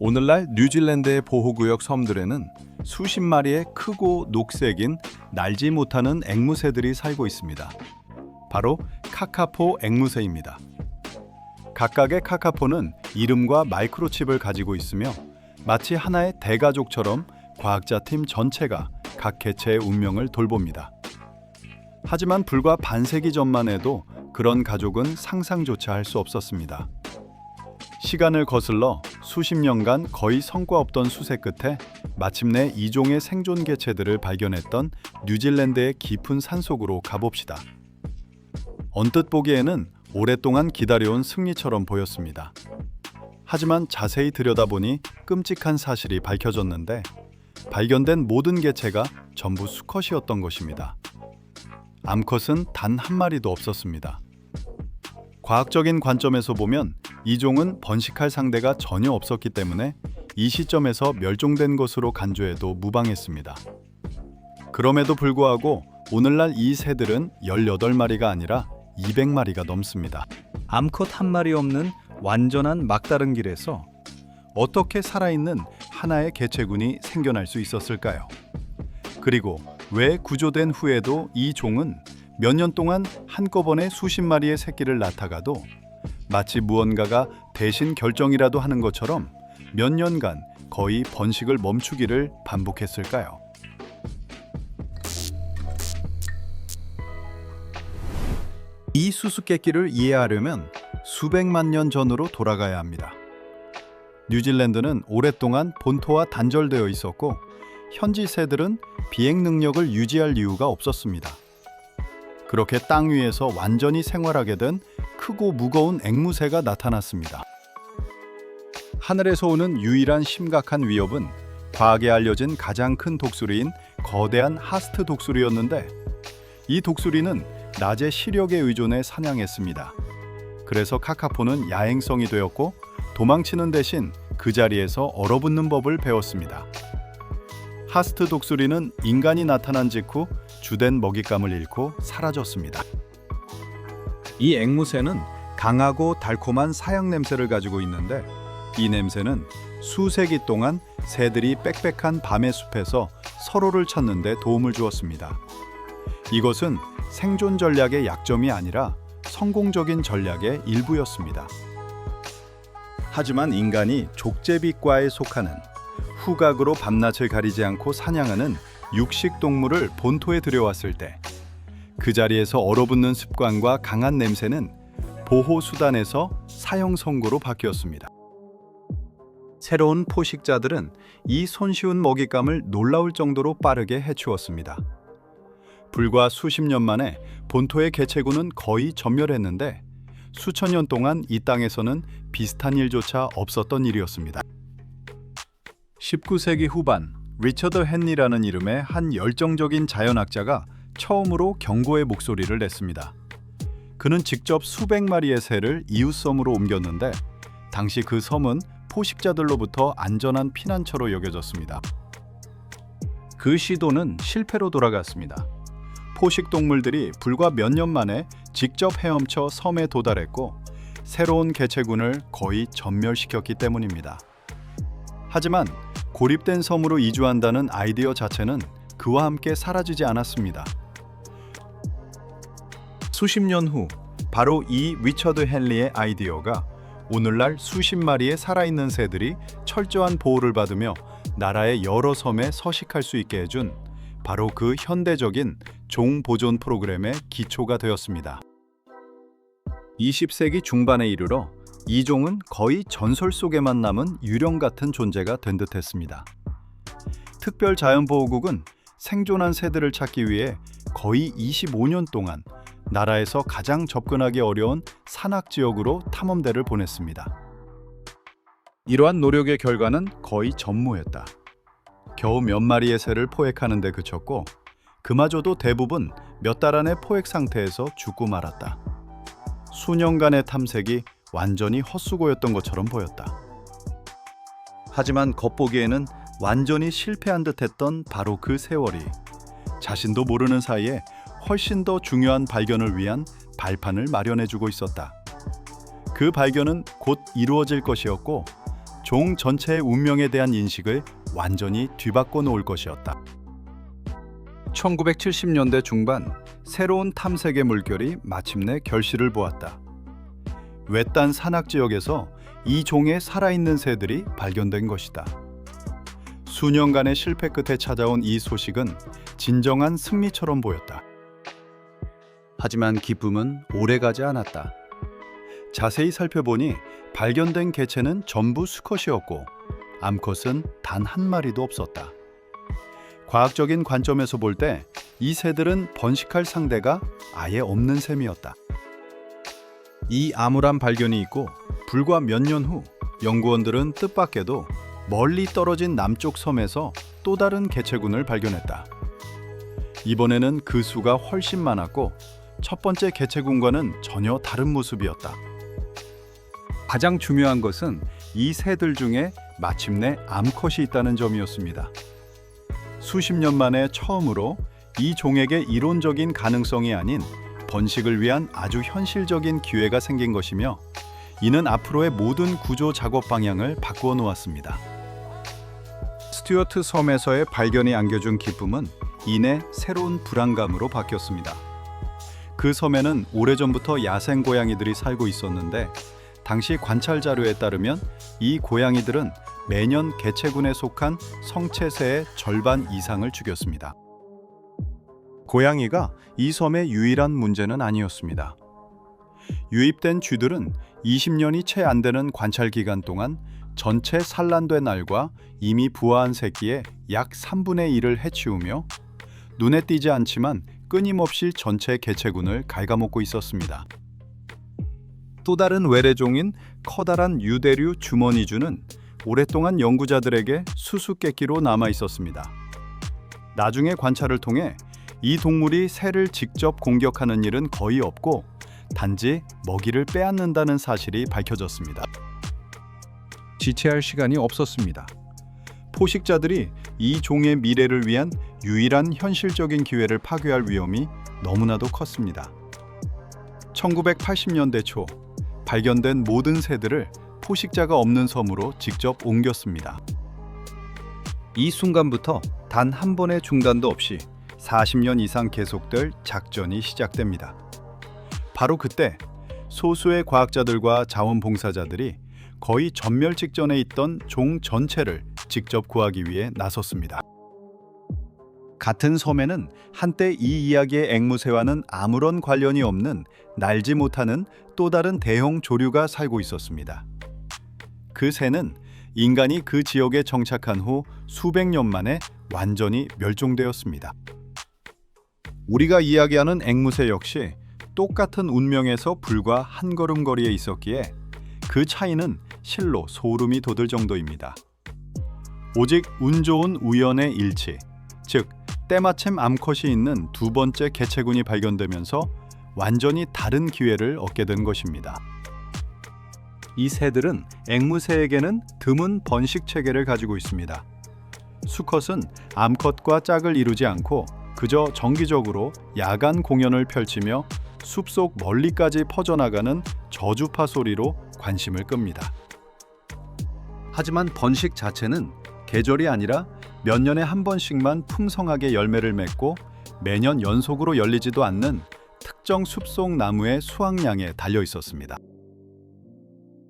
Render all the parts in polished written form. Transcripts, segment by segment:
오늘날 뉴질랜드의 보호구역 섬들에는 수십 마리의 크고 녹색인 날지 못하는 앵무새들이 살고 있습니다. 바로 카카포 앵무새입니다. 각각의 카카포는 이름과 마이크로칩을 가지고 있으며 마치 하나의 대가족처럼 과학자팀 전체가 각 개체의 운명을 돌봅니다. 하지만 불과 반세기 전만 해도 그런 가족은 상상조차 할 수 없었습니다. 시간을 거슬러 수십 년간 거의 성과 없던 수색 끝에 마침내 이종의 생존 개체들을 발견했던 뉴질랜드의 깊은 산속으로 가봅시다. 언뜻 보기에는 오랫동안 기다려온 승리처럼 보였습니다. 하지만 자세히 들여다보니 끔찍한 사실이 밝혀졌는데 발견된 모든 개체가 전부 수컷이었던 것입니다. 암컷은 단 한 마리도 없었습니다. 과학적인 관점에서 보면 이 종은 번식할 상대가 전혀 없었기 때문에 이 시점에서 멸종된 것으로 간주해도 무방했습니다. 그럼에도 불구하고 오늘날 이 새들은 18마리가 아니라 200마리가 넘습니다. 암컷 한 마리 없는 완전한 막다른 길에서 어떻게 살아있는 하나의 개체군이 생겨날 수 있었을까요? 그리고 왜 구조된 후에도 이 종은 몇 년 동안 한꺼번에 수십 마리의 새끼를 낳다가도 마치 무언가가 대신 결정이라도 하는 것처럼 몇 년간 거의 번식을 멈추기를 반복했을까요? 이 수수께끼를 이해하려면 수백만 년 전으로 돌아가야 합니다. 뉴질랜드는 오랫동안 본토와 단절되어 있었고 현지 새들은 비행 능력을 유지할 이유가 없었습니다. 그렇게 땅 위에서 완전히 생활하게 된 크고 무거운 앵무새가 나타났습니다. 하늘에서 오는 유일한 심각한 위협은 과학에 알려진 가장 큰 독수리인 거대한 하스트 독수리였는데 이 독수리는 낮의 시력에 의존해 사냥했습니다. 그래서 카카포는 야행성이 되었고 도망치는 대신 그 자리에서 얼어붙는 법을 배웠습니다. 하스트 독수리는 인간이 나타난 직후 주된 먹잇감을 잃고 사라졌습니다. 이 앵무새는 강하고 달콤한 사양 냄새를 가지고 있는데 이 냄새는 수세기 동안 새들이 빽빽한 밤의 숲에서 서로를 찾는 데 도움을 주었습니다. 이것은 생존 전략의 약점이 아니라 성공적인 전략의 일부였습니다. 하지만 인간이 족제비과에 속하는 후각으로 밤낮을 가리지 않고 사냥하는 육식 동물을 본토에 들여왔을 때 그 자리에서 얼어붙는 습관과 강한 냄새는 보호 수단에서 사형 선고로 바뀌었습니다. 새로운 포식자들은 이 손쉬운 먹잇감을 놀라울 정도로 빠르게 해치웠습니다. 불과 수십 년 만에 본토의 개체군은 거의 전멸했는데 수천 년 동안 이 땅에서는 비슷한 일조차 없었던 일이었습니다. 19세기 후반 리처드 헨리라는 이름의 한 열정적인 자연학자가 처음으로 경고의 목소리를 냈습니다. 그는 직접 수백 마리의 새를 이웃섬으로 옮겼는데 당시 그 섬은 포식자들로부터 안전한 피난처로 여겨졌습니다. 그 시도는 실패로 돌아갔습니다. 포식 동물들이 불과 몇 년 만에 직접 헤엄쳐 섬에 도달했고 새로운 개체군을 거의 전멸시켰기 때문입니다. 하지만 고립된 섬으로 이주한다는 아이디어 자체는 그와 함께 사라지지 않았습니다. 수십 년 후 바로 이 리처드 헨리의 아이디어가 오늘날 수십 마리의 살아있는 새들이 철저한 보호를 받으며 나라의 여러 섬에 서식할 수 있게 해준 바로 그 현대적인 종 보존 프로그램의 기초가 되었습니다. 20세기 중반에 이르러 이 종은 거의 전설 속에만 남은 유령 같은 존재가 된 듯했습니다. 특별 자연보호국은 생존한 새들을 찾기 위해 거의 25년 동안 나라에서 가장 접근하기 어려운 산악지역으로 탐험대를 보냈습니다. 이러한 노력의 결과는 거의 전무했다. 겨우 몇 마리의 새를 포획하는 데 그쳤고 그마저도 대부분 몇 달 안에 포획 상태에서 죽고 말았다. 수년간의 탐색이 완전히 헛수고였던 것처럼 보였다. 하지만 겉보기에는 완전히 실패한 듯했던 바로 그 세월이 자신도 모르는 사이에 훨씬 더 중요한 발견을 위한 발판을 마련해주고 있었다. 그 발견은 곧 이루어질 것이었고 종 전체의 운명에 대한 인식을 완전히 뒤바꿔 놓을 것이었다. 1970년대 중반 새로운 탐색의 물결이 마침내 결실을 보았다. 외딴 산악 지역에서 이 종의 살아있는 새들이 발견된 것이다. 수년간의 실패 끝에 찾아온 이 소식은 진정한 승리처럼 보였다. 하지만 기쁨은 오래가지 않았다. 자세히 살펴보니 발견된 개체는 전부 수컷이었고 암컷은 단 한 마리도 없었다. 과학적인 관점에서 볼 때 이 새들은 번식할 상대가 아예 없는 셈이었다. 이 암울한 발견이 있고 불과 몇 년 후 연구원들은 뜻밖에도 멀리 떨어진 남쪽 섬에서 또 다른 개체군을 발견했다. 이번에는 그 수가 훨씬 많았고 첫 번째 개체군과는 전혀 다른 모습이었다. 가장 중요한 것은 이 새들 중에 마침내 암컷이 있다는 점이었습니다. 수십 년 만에 처음으로 이 종에게 이론적인 가능성이 아닌 번식을 위한 아주 현실적인 기회가 생긴 것이며 이는 앞으로의 모든 구조 작업 방향을 바꾸어 놓았습니다. 스튜어트 섬에서의 발견이 안겨준 기쁨은 이내 새로운 불안감으로 바뀌었습니다. 그 섬에는 오래전부터 야생 고양이들이 살고 있었는데 당시 관찰 자료에 따르면 이 고양이들은 매년 개체군에 속한 성체새의 절반 이상을 죽였습니다. 고양이가 이 섬의 유일한 문제는 아니었습니다. 유입된 쥐들은 20년이 채 안 되는 관찰 기간 동안 전체 산란된 알과 이미 부화한 새끼의 약 3분의 1을 해치우며 눈에 띄지 않지만 끊임없이 전체 개체군을 갉아먹고 있었습니다. 또 다른 외래종인 커다란 유대류 주머니쥐는 오랫동안 연구자들에게 수수께끼로 남아 있었습니다. 나중에 관찰을 통해 이 동물이 새를 직접 공격하는 일은 거의 없고 단지 먹이를 빼앗는다는 사실이 밝혀졌습니다. 지체할 시간이 없었습니다. 포식자들이 이 종의 미래를 위한 유일한 현실적인 기회를 파괴할 위험이 너무나도 컸습니다. 1980년대 초 발견된 모든 새들을 포식자가 없는 섬으로 직접 옮겼습니다. 이 순간부터 단 한 번의 중단도 없이 40년 이상 계속될 작전이 시작됩니다. 바로 그때 소수의 과학자들과 자원봉사자들이 거의 전멸 직전에 있던 종 전체를 직접 구하기 위해 나섰습니다. 같은 섬에는 한때 이 이야기의 앵무새와는 아무런 관련이 없는 날지 못하는 또 다른 대형 조류가 살고 있었습니다. 그 새는 인간이 그 지역에 정착한 후 수백 년 만에 완전히 멸종되었습니다. 우리가 이야기하는 앵무새 역시 똑같은 운명에서 불과 한 걸음 거리에 있었기에 그 차이는 실로 소름이 돋을 정도입니다. 오직 운 좋은 우연의 일치, 즉 때마침 암컷이 있는 두 번째 개체군이 발견되면서 완전히 다른 기회를 얻게 된 것입니다. 이 새들은 앵무새에게는 드문 번식 체계를 가지고 있습니다. 수컷은 암컷과 짝을 이루지 않고 그저 정기적으로 야간 공연을 펼치며 숲속 멀리까지 퍼져나가는 저주파 소리로 관심을 끕니다. 하지만 번식 자체는 계절이 아니라 몇 년에 한 번씩만 풍성하게 열매를 맺고 매년 연속으로 열리지도 않는 특정 숲속 나무의 수확량에 달려 있었습니다.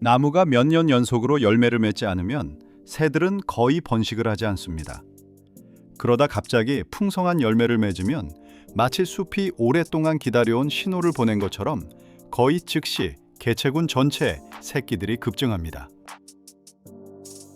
나무가 몇 년 연속으로 열매를 맺지 않으면 새들은 거의 번식을 하지 않습니다. 그러다 갑자기 풍성한 열매를 맺으면 마치 숲이 오랫동안 기다려온 신호를 보낸 것처럼 거의 즉시 개체군 전체에 새끼들이 급증합니다.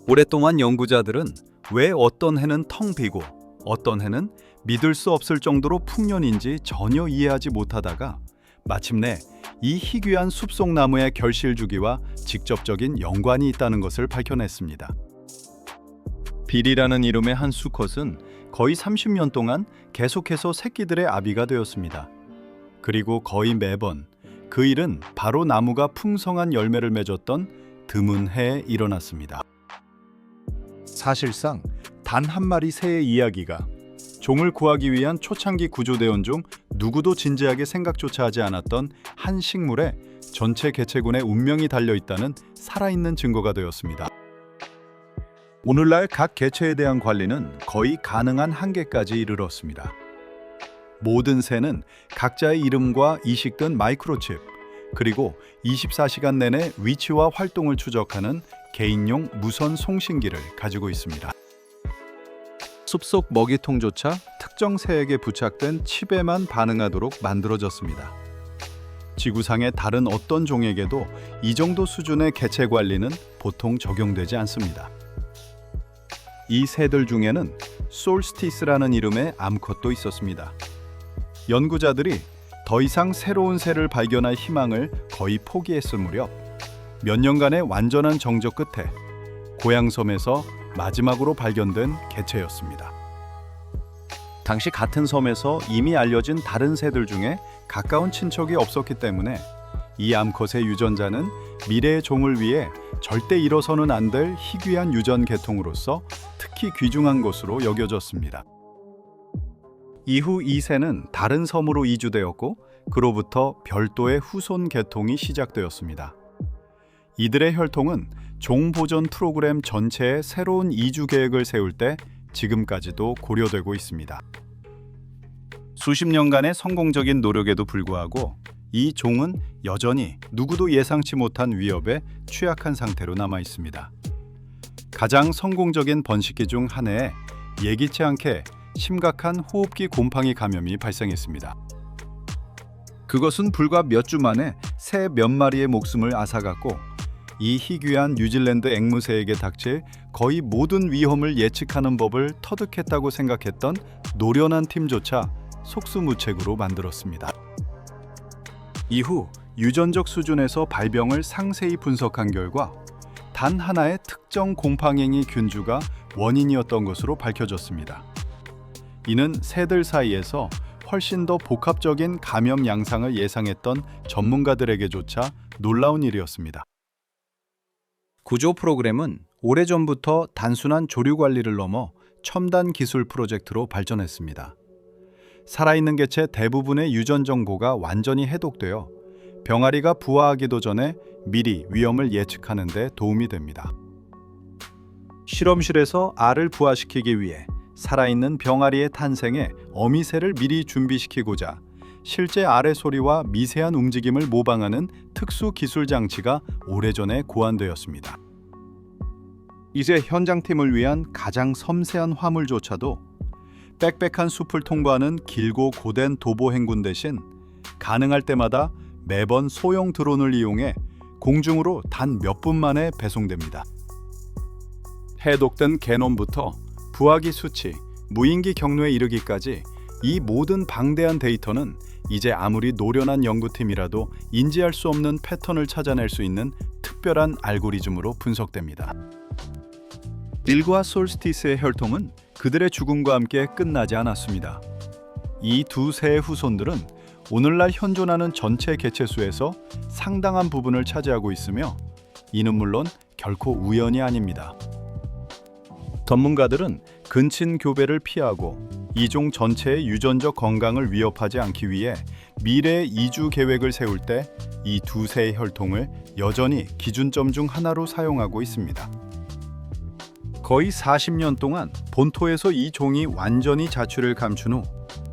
오랫동안 연구자들은 왜 어떤 해는 텅 비고 어떤 해는 믿을 수 없을 정도로 풍년인지 전혀 이해하지 못하다가 마침내 이 희귀한 숲속 나무의 결실 주기와 직접적인 연관이 있다는 것을 밝혀냈습니다. 빌이라는 이름의 한 수컷은 거의 30년 동안 계속해서 새끼들의 아비가 되었습니다. 그리고 거의 매번 그 일은 바로 나무가 풍성한 열매를 맺었던 드문 해에 일어났습니다. 사실상 단 한 마리 새의 이야기가 종을 구하기 위한 초창기 구조대원 중 누구도 진지하게 생각조차 하지 않았던 한 식물에 전체 개체군의 운명이 달려있다는 살아있는 증거가 되었습니다. 오늘날 각 개체에 대한 관리는 거의 가능한 한계까지 이르렀습니다. 모든 새는 각자의 이름과 이식된 마이크로칩, 그리고 24시간 내내 위치와 활동을 추적하는 개인용 무선 송신기를 가지고 있습니다. 숲속 먹이통조차 특정 새에게 부착된 칩에만 반응하도록 만들어졌습니다. 지구상의 다른 어떤 종에게도 이 정도 수준의 개체 관리는 보통 적용되지 않습니다. 이 새들 중에는 솔스티스라는 이름의 암컷도 있었습니다. 연구자들이 더 이상 새로운 새를 발견할 희망을 거의 포기했을 무렵 몇 년간의 완전한 정적 끝에 고향섬에서 마지막으로 발견된 개체였습니다. 당시 같은 섬에서 이미 알려진 다른 새들 중에 가까운 친척이 없었기 때문에 이 암컷의 유전자는 미래의 종을 위해 절대 잃어서는 안 될 희귀한 유전 계통으로서 특히 귀중한 것으로 여겨졌습니다. 이후 이 새는 다른 섬으로 이주되었고 그로부터 별도의 후손 계통이 시작되었습니다. 이들의 혈통은 종 보존 프로그램 전체의 새로운 이주 계획을 세울 때 지금까지도 고려되고 있습니다. 수십 년간의 성공적인 노력에도 불구하고 이 종은 여전히 누구도 예상치 못한 위협에 취약한 상태로 남아 있습니다. 가장 성공적인 번식기 중 한 해에 예기치 않게 심각한 호흡기 곰팡이 감염이 발생했습니다. 그것은 불과 몇 주 만에 새 몇 마리의 목숨을 앗아갔고 이 희귀한 뉴질랜드 앵무새에게 닥칠 거의 모든 위험을 예측하는 법을 터득했다고 생각했던 노련한 팀조차 속수무책으로 만들었습니다. 이후 유전적 수준에서 발병을 상세히 분석한 결과 단 하나의 특정 곰팡이 균주가 원인이었던 것으로 밝혀졌습니다. 이는 새들 사이에서 훨씬 더 복합적인 감염 양상을 예상했던 전문가들에게조차 놀라운 일이었습니다. 구조 프로그램은 오래전부터 단순한 조류 관리를 넘어 첨단 기술 프로젝트로 발전했습니다. 살아있는 개체 대부분의 유전 정보가 완전히 해독되어 병아리가 부화하기도 전에 미리 위험을 예측하는 데 도움이 됩니다. 실험실에서 알을 부화시키기 위해 살아있는 병아리의 탄생에 어미새를 미리 준비시키고자 실제 알의 소리와 미세한 움직임을 모방하는 특수 기술 장치가 오래전에 고안되었습니다. 이제 현장팀을 위한 가장 섬세한 화물조차도 빽빽한 숲을 통과하는 길고 고된 도보 행군 대신 가능할 때마다 매번 소형 드론을 이용해 공중으로 단 몇 분 만에 배송됩니다. 해독된 게놈부터 부화기 수치, 무인기 경로에 이르기까지 이 모든 방대한 데이터는 이제 아무리 노련한 연구팀이라도 인지할 수 없는 패턴을 찾아낼 수 있는 특별한 알고리즘으로 분석됩니다. 닐과 솔스티스의 혈통은 그들의 죽음과 함께 끝나지 않았습니다. 이 두 새의 후손들은 오늘날 현존하는 전체 개체수에서 상당한 부분을 차지하고 있으며 이는 물론 결코 우연이 아닙니다. 전문가들은 근친 교배를 피하고 이종 전체의 유전적 건강을 위협하지 않기 위해 미래 이주 계획을 세울 때 이 두 새의 혈통을 여전히 기준점 중 하나로 사용하고 있습니다. 거의 40년 동안 본토에서 이 종이 완전히 자취를 감춘 후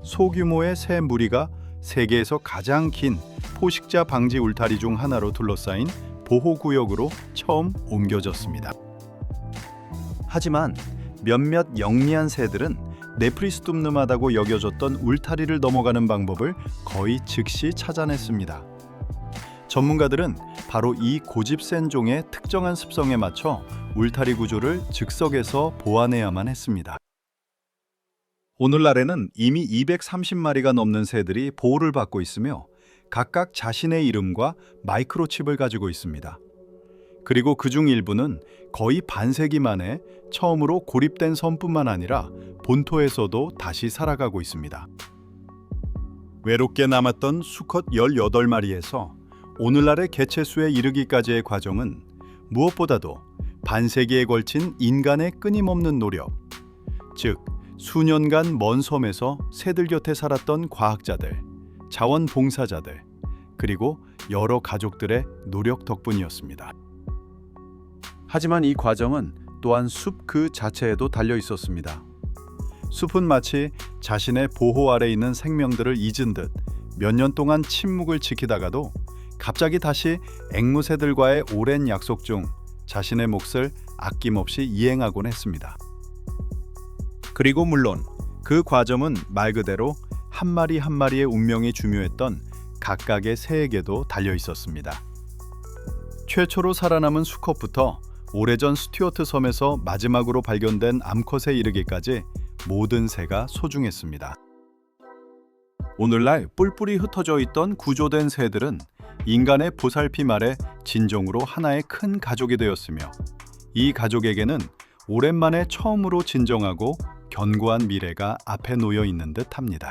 소규모의 새 무리가 세계에서 가장 긴 포식자 방지 울타리 중 하나로 둘러싸인 보호구역으로 처음 옮겨졌습니다. 하지만 몇몇 영리한 새들은 네프리스tumnum하다고 여겨졌던 울타리를 넘어가는 방법을 거의 즉시 찾아냈습니다. 전문가들은 바로 이 고집센 종의 특정한 습성에 맞춰 울타리 구조를 즉석에서 보완해야만 했습니다. 오늘날에는 이미 230마리가 넘는 새들이 보호를 받고 있으며 각각 자신의 이름과 마이크로칩을 가지고 있습니다. 그리고 그중 일부는 거의 반세기 만에 처음으로 고립된 섬뿐만 아니라 본토에서도 다시 살아가고 있습니다. 외롭게 남았던 수컷 18마리에서 오늘날의 개체수에 이르기까지의 과정은 무엇보다도 반세기에 걸친 인간의 끊임없는 노력, 즉 수년간 먼 섬에서 새들 곁에 살았던 과학자들, 자원봉사자들, 그리고 여러 가족들의 노력 덕분이었습니다. 하지만 이 과정은 또한 숲 그 자체에도 달려 있었습니다. 숲은 마치 자신의 보호 아래 있는 생명들을 잊은 듯 몇 년 동안 침묵을 지키다가도 갑자기 다시 앵무새들과의 오랜 약속 중 자신의 몫을 아낌없이 이행하곤 했습니다. 그리고 물론 그 과정은 말 그대로 한 마리 한 마리의 운명이 중요했던 각각의 새에게도 달려 있었습니다. 최초로 살아남은 수컷부터 오래전 스튜어트 섬에서 마지막으로 발견된 암컷에 이르기까지 모든 새가 소중했습니다. 오늘날 뿔뿔이 흩어져 있던 구조된 새들은 인간의 보살핌 아래 진정으로 하나의 큰 가족이 되었으며 이 가족에게는 오랜만에 처음으로 진정하고 견고한 미래가 앞에 놓여 있는 듯합니다.